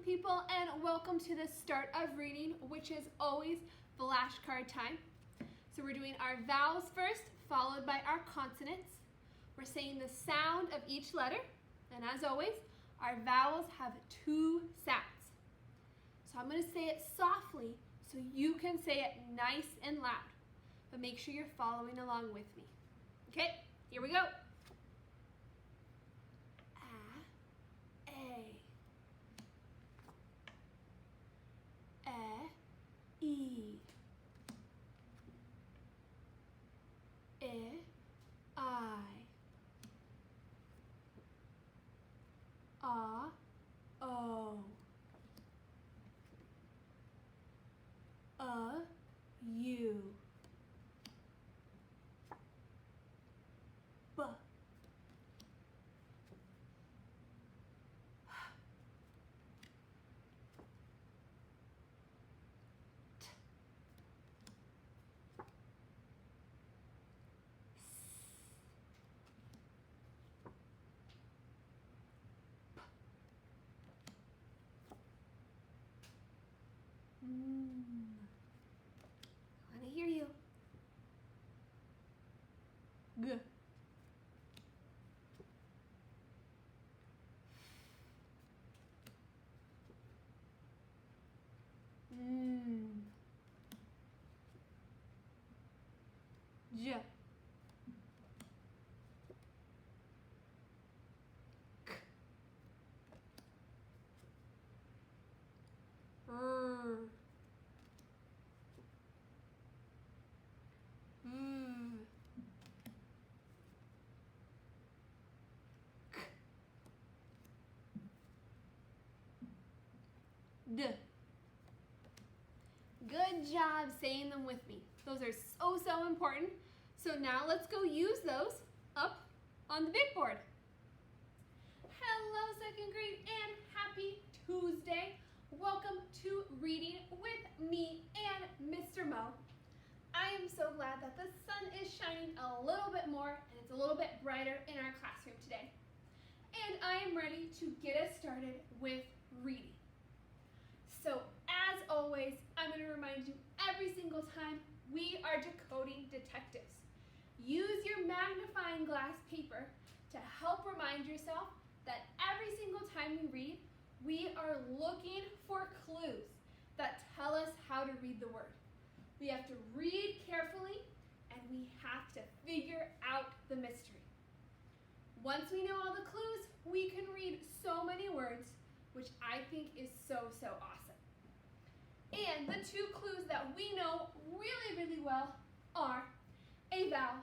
people, and welcome to the start of reading, which is always flashcard time. So we're doing our vowels first, followed by our consonants. We're saying the sound of each letter, and as always, our vowels have two sounds. So I'm going to say it softly so you can say it nice and loud, but make sure you're following along with me. Okay, here we go. E, I, O, U, B, I want to hear you. G. J. K. R. V. K. D. Good job saying them with me. Those are so important. So now let's go use those up on the big board. Hello, second grade, and happy Tuesday. Welcome to Reading with me and Mr. Mo. I am so glad that the sun is shining a little bit more and it's a little bit brighter in our classroom today. And I am ready to get us started with reading. So as always, I'm going to remind you every single time we are decoding detectives. Use your magnifying glass paper to help remind yourself that every single time we read, we are looking for clues that tell us how to read the word. We have to read carefully and we have to figure out the mystery. Once we know all the clues, we can read so many words, which I think is so awesome. And the two clues that we know really well are a vowel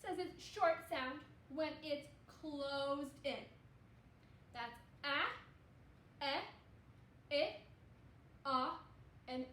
says its short sound when it's closed in. That's a, and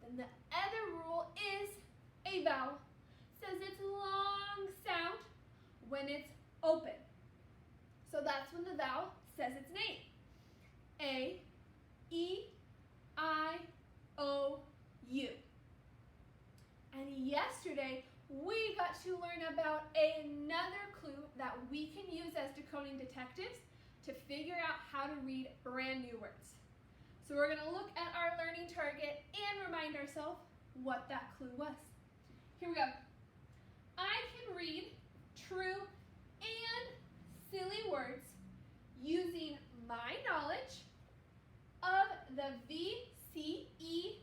Then the other rule is a vowel says its long sound when it's open. So that's when the vowel says its name. A, E, I, O, U. And yesterday, we got to learn about another clue that we can use as decoding detectives to figure out how to read brand new words. So we're going to look at our learning target and remind ourselves what that clue was. Here we go. I can read true and silly words using my knowledge of the VCE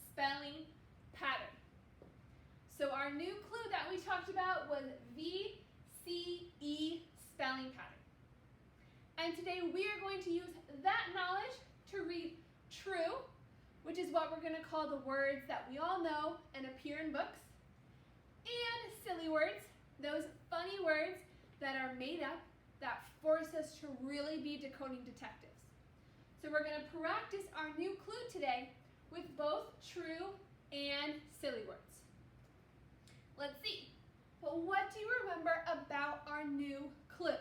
spelling pattern. So our new clue that we talked about was VCE spelling pattern. And today we are going to use that knowledge to read true, which is what we're going to call the words that we all know and appear in books, and silly words, those funny words that are made up that force us to really be decoding detectives. So we're going to practice our new clue today with both true and silly words. Let's see. But what do you remember about our new clue?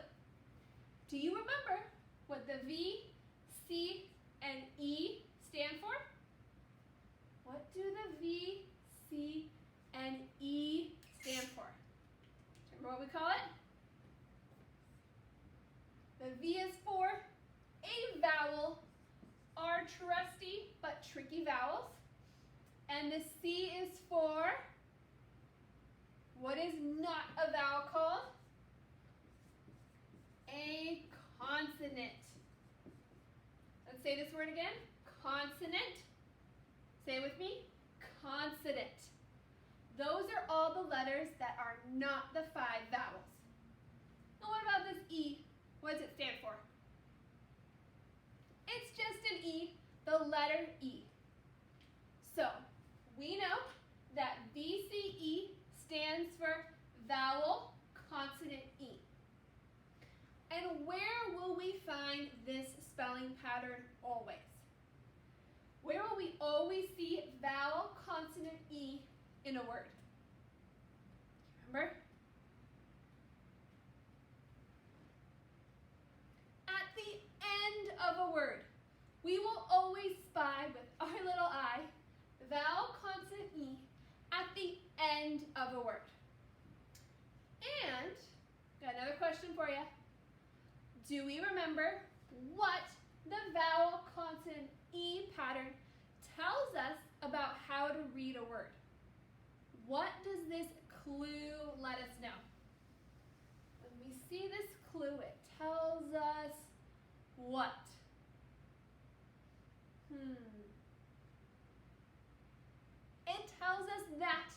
Do you remember what the V, C, and E stand for? What do the V, C, and E stand for? Remember what we call it? The V is for a vowel And the C is for, what is not a vowel called? A consonant. Let's say this word again. Consonant. Say it with me. Consonant. Those are all the letters that are not the 5 vowels. Now what about this E? What does it stand for? It's just an E, the letter E. So we know that VCE stands for vowel consonant E. And where will we find this spelling pattern always? Where will we always see vowel consonant E in a word? Remember? At the end of a word, we will always spy with our little eye vowel consonant E at the end of a word. And, got another question for you. Do we remember what the vowel consonant E pattern tells us about how to read a word? What does this clue let us know? When we see this clue, it tells us what? It tells us that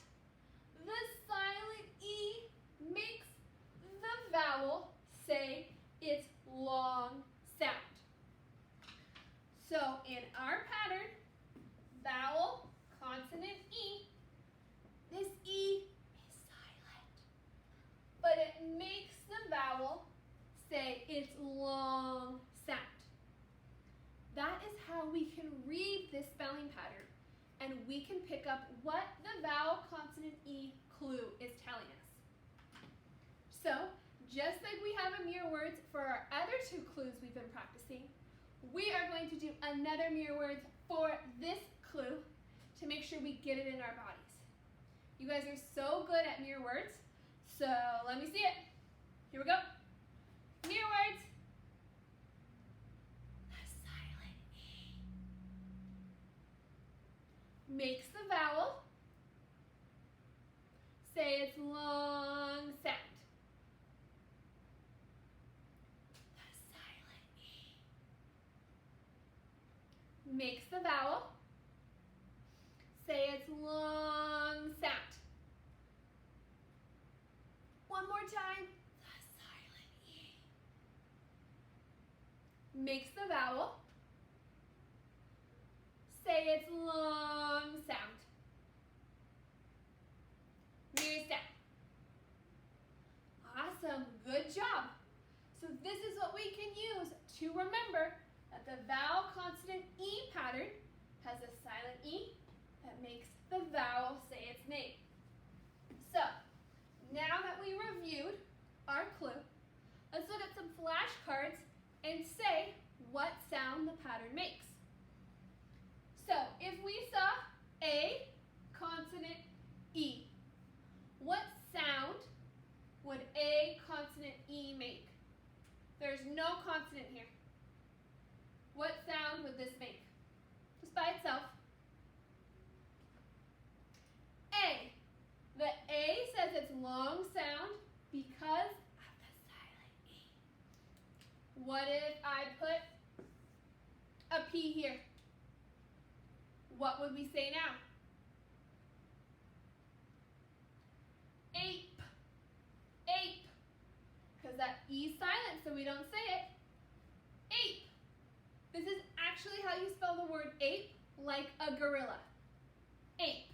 the silent E makes the vowel say its long sound. So in our pattern, vowel, consonant E, this E is silent, but it makes the vowel say its long sound. That is how we can read this spelling pattern, and we can pick up what the vowel consonant E clue is telling us. So, just like we have a mirror words for our other 2 clues we've been practicing, we are going to do another mirror words for this clue to make sure we get it in our bodies. You guys are so good at mirror words, so let me see it. Here we go. Mirror words. The silent E makes the vowel say its long sound. Makes the vowel say its long sound. One more time. The silent E makes the vowel say its long sound. Mirrors down. Awesome. Good job. So this is what we can use to remember that the vowel consonant E pattern has a silent E that makes the vowel say its name. So, now that we reviewed our clue, let's look at some flashcards and say what sound the pattern makes. So, if we saw A consonant E, what sound would A consonant E make? There's no consonant here. What sound would this make? Just by itself. A. The A says its long sound because of the silent E. What if I put a P here? What would we say now? Ape. Ape. Because that E is silent, so we don't say it. Ape. This is actually how you spell the word ape, like a gorilla. Ape.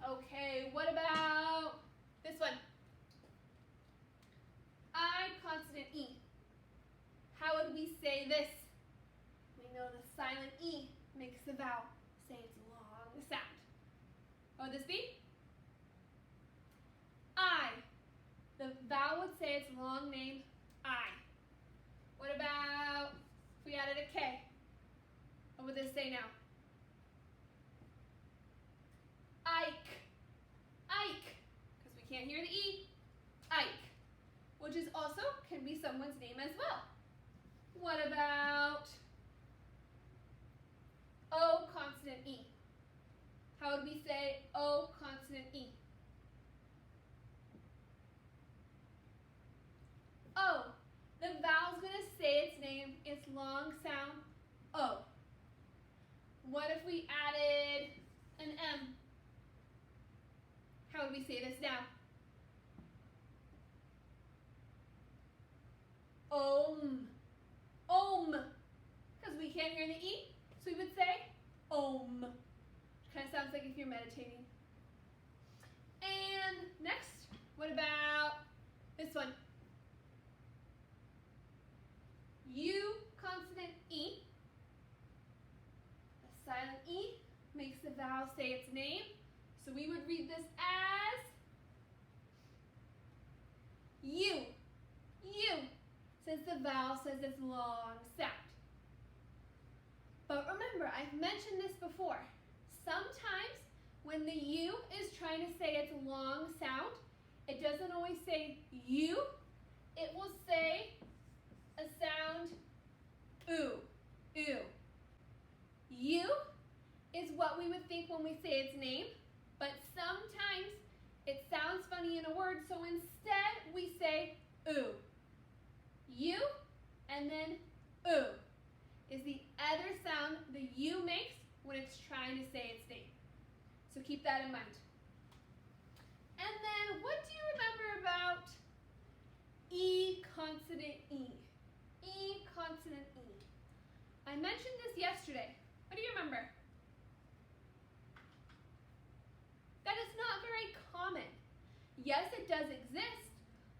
Okay, what about this one? I consonant E. How would we say this? We know the silent E makes the vowel say its long sound. What would this be? I. The vowel would say its long name, I. What about if we added a K? What would this say now? Ike. Ike. Because we can't hear the E. Ike. Which is also can be someone's name as well. What about O consonant E? How would we say O consonant E? O. The vowel's going to say its name, its long sound, O. What if we added an M? How would we say this now? Om. Om. Because we can't hear the E, so we would say Om. Kind of sounds like if you're meditating. And next, what about this one? U consonant E. The silent E makes the vowel say its name. So we would read this as U. U, since the vowel says its long sound. But remember, I've mentioned this before. Sometimes when the U is trying to say its long sound, it doesn't always say U. It will say a sound oo, oo. U is what we would think when we say its name, but sometimes it sounds funny in a word, so instead we say oo. U and then oo is the other sound the U makes when it's trying to say its name. So keep that in mind. And then what do you remember about E consonant E? E consonant E. I mentioned this yesterday. What do you remember? That it's not very common. Yes, it does exist,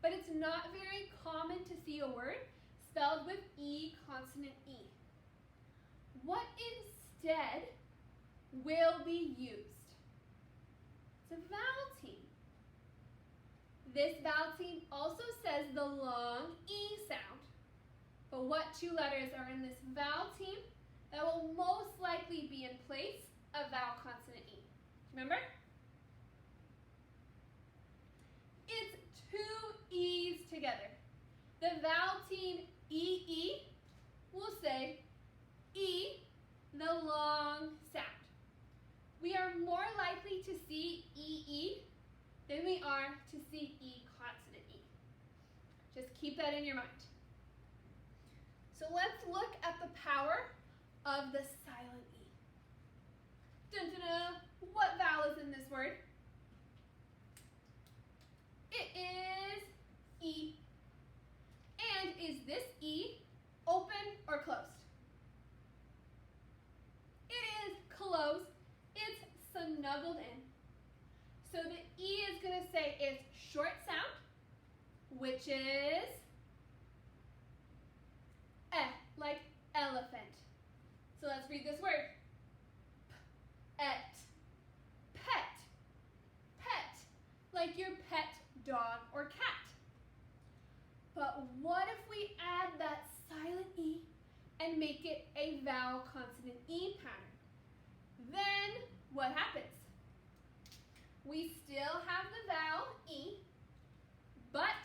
but it's not very common to see a word spelled with E consonant E. What instead will be used? It's a vowel team. This vowel team also says the long E sound. But what two letters are in this vowel team that will most likely be in place of vowel consonant E? Remember? It's two E's together. The vowel team EE will say E, the long sound. We are more likely to see EE than we are to see E consonant E. Just keep that in your mind. So let's look at the power of the silent E. Dun, dun, dun. What vowel is in this word? It is E. And is this E open or closed? It is closed. It's snuggled in. So the E is going to say its short sound, which is eh, like elephant. So let's read this word. Et. Pet. Pet. Like your pet dog or cat. But what if we add that silent E and make it a vowel consonant E pattern? Then what happens? We still have the vowel E, but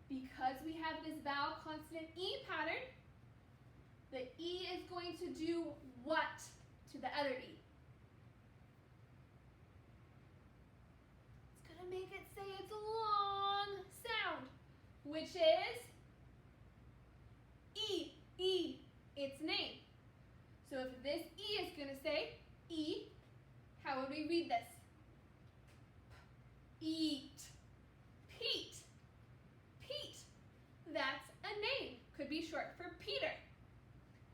because we have this vowel consonant E pattern, the E is going to do what to the other E? It's going to make it say its long sound, which is E, E, its name. So if this E is going to say E, how would we read this? Eat. Pete. Pete. That's a name. Could be short for Peter.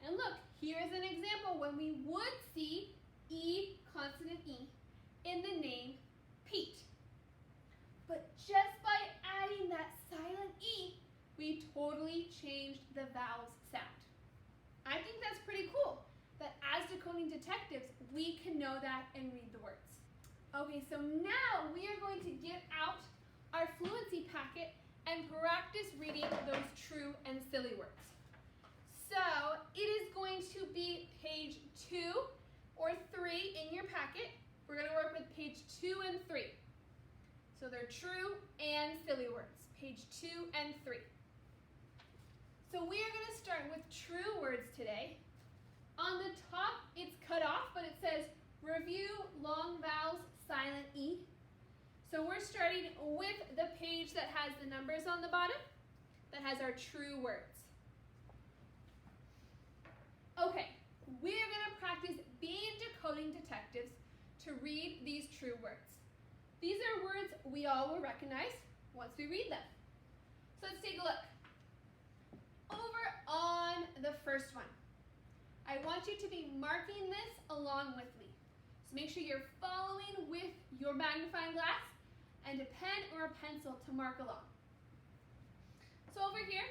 And look, here is an example when we would see E consonant E in the name Pete. But just by adding that silent E, we totally changed the vowel's sound. I think that's pretty cool, that as decoding detectives, we can know that and read the words. Okay, so now we are going to get out our fluency packet and practice reading those true and silly words. So it is going to be page 2 or 3 in your packet. We're going to work with page 2 and 3. So they're true and silly words, page 2 and 3. So we are going to start with true words today. On the top, it's cut off, but it says review long vowel silent E. So we're starting with the page that has the numbers on the bottom, that has our true words. Okay, we're going to practice being decoding detectives to read these true words. These are words we all will recognize once we read them. So let's take a look. Over on the first one, I want you to be marking this along with me. So make sure you're following with your magnifying glass and a pen or a pencil to mark along. So over here,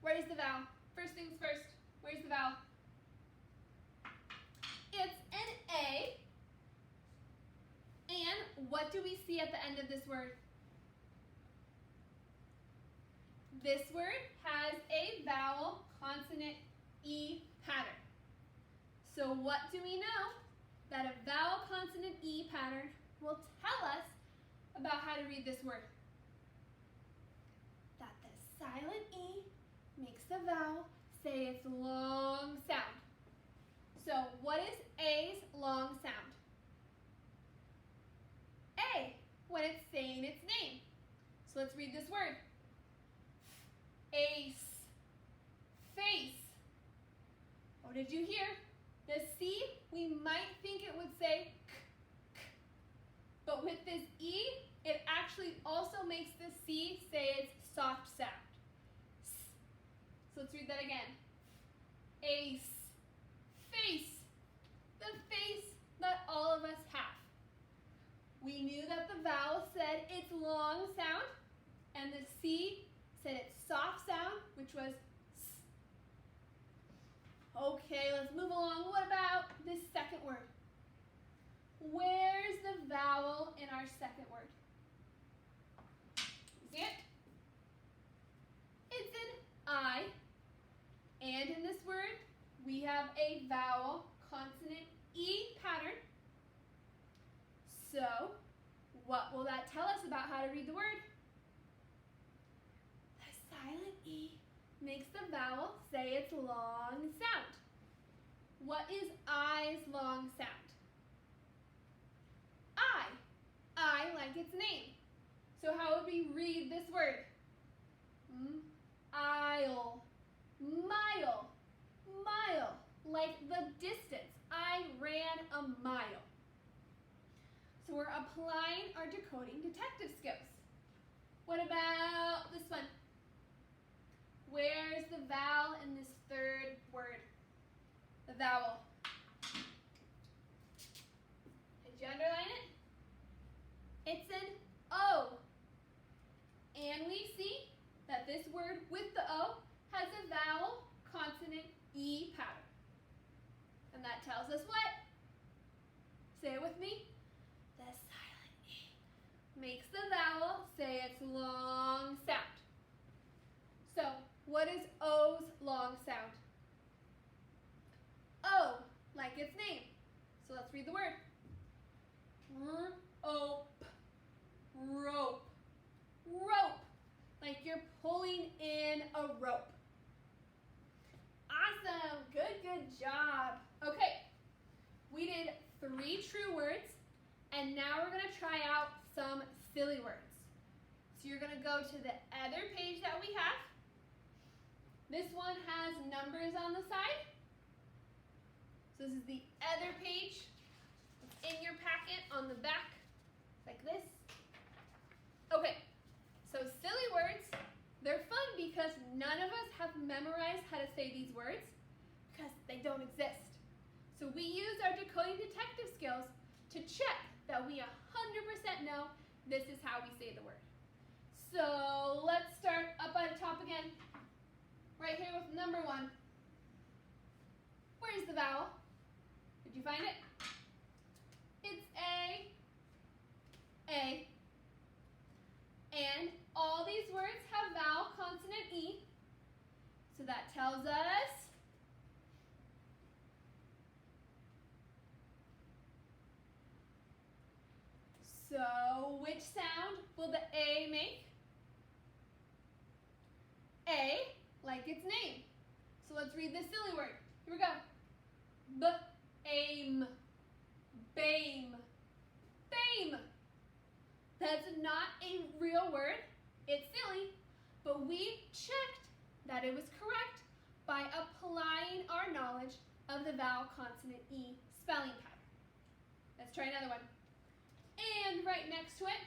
where's the vowel? First things first, where's the vowel? It's an A. And what do we see at the end of this word? This word has a vowel consonant E pattern. So what do we know? That a vowel consonant E pattern will tell us about how to read this word. That the silent E makes the vowel say its long sound. So what is A's long sound? A, when it's saying its name. So let's read this word. Ace, face. What did you hear? The C, we might think it would say k, k. But with this E, it actually also makes the C say its soft sound. S. So let's read that again. Ace, face. The face that all of us have. We knew that the vowel said its long sound, and the C said its soft sound, which was S. Okay, let's move along. What about this second word? Where's the vowel in our second word? See it? It's an I, and in this word, we have a vowel consonant E pattern. So, what will that tell us about how to read the word? The silent E makes the vowel say its long sound. What is I's long sound? I like its name. So how would we read this word? Aisle, mile, mile, like the distance. I ran a mile. So we're applying our decoding detective skills. What about this one? Where's the vowel in this third word? The vowel. Did you underline it? It's an O. And we see that this word with the O has a vowel consonant E pattern. And that tells us what? Say it with me. The silent E makes the vowel say its long sound. So, what is O's long sound? O, like its name. So let's read the word. Rope, rope, rope, like you're pulling in a rope. Awesome, good job. Okay, we did 3 true words, and now we're gonna try out some silly words. So you're gonna go to the other page that we have. This one has numbers on the side. So this is the other page. It's in your packet on the back, like this. Okay, so silly words, they're fun because none of us have memorized how to say these words because they don't exist. So we use our decoding detective skills to check that we 100% know this is how we say the word. So let's start up at the top again. Right here with number 1. Where's the vowel? Did you find it? It's A. A. And all these words have vowel consonant E. So that tells us so which sound will the A make? A, like its name. So let's read this silly word. Here we go. B-aim, bame, bame. a real word, it's silly, but we checked that it was correct by applying our knowledge of the vowel consonant E spelling pattern. Let's try another one. And right next to it,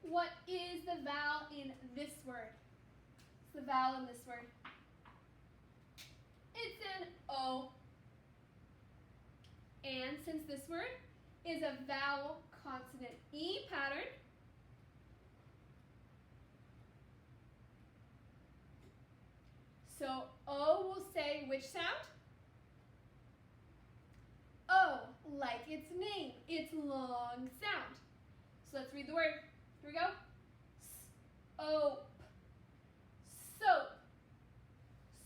what is the vowel in this word? It's the vowel in this word. It's an O. And since this word is a vowel consonant E pattern, so O will say which sound? O, like its name, its long sound. So let's read the word. Here we go. Soap. Soap.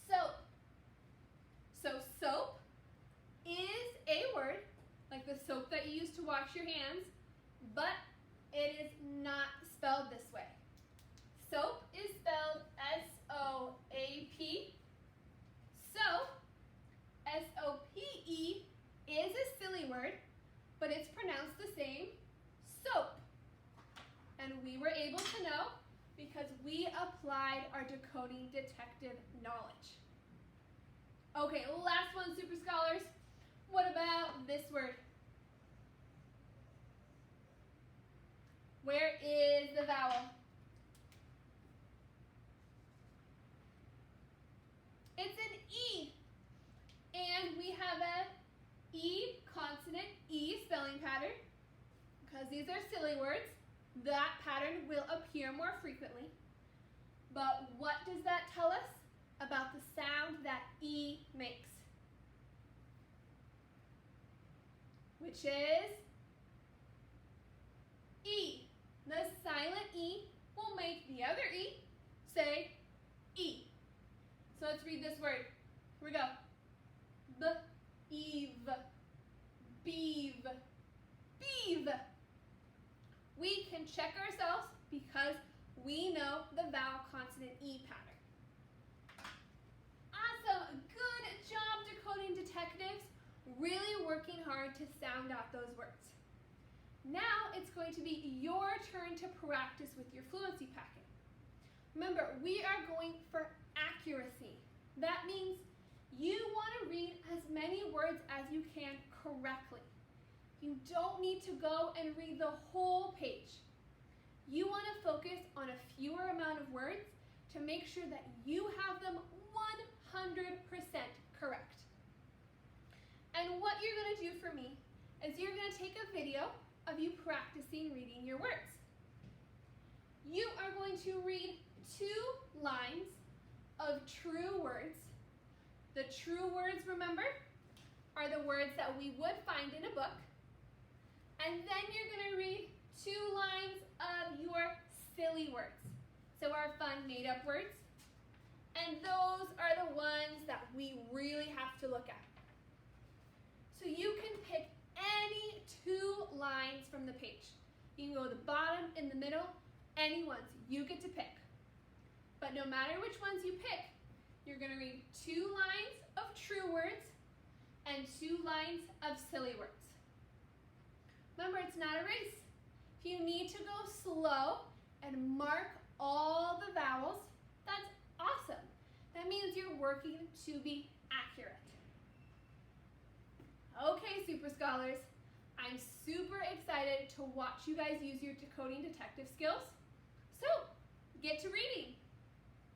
Soap. So soap is a word, like the soap that you use to wash your hands, but it is not spelled this way. Soap is spelled S-O-A-P. So, S-O-P-E is a silly word, but it's pronounced the same, soap. And we were able to know because we applied our decoding detective knowledge. Okay, last one, super scholars. What about this word? Where is the vowel? It's an E. And we have a E consonant, E spelling pattern. Because these are silly words, that pattern will appear more frequently. But what does that tell us about the sound that E makes? Which is E. The silent E will make the other E say E. So let's read this word. Here we go. B-eve. Beeve. Beeve. We can check ourselves because we know the vowel consonant E pattern. Awesome. Good job, decoding detectives. Really working hard to sound out those words. Now it's going to be your turn to practice with your fluency packet. Remember, we are going for accuracy. That means you want to read as many words as you can correctly. You don't need to go and read the whole page. You want to focus on a fewer amount of words to make sure that you have them 100% correct. And what you're going to do for me is you're going to take a video of you practicing reading your words. You are going to read 2 lines of true words. The true words, remember, are the words that we would find in a book. And then you're going to read 2 lines of your silly words. So our fun made-up words. And those are the ones that we really have to look at. So you can pick any 2 lines from the page. You can go to the bottom, in the middle, any ones. You get to pick. But no matter which ones you pick, you're going to read 2 lines of true words and 2 lines of silly words. Remember, it's not a race. If you need to go slow and mark all the vowels, that's awesome. That means you're working to be accurate. Okay, super scholars, I'm super excited to watch you guys use your decoding detective skills. So, get to reading.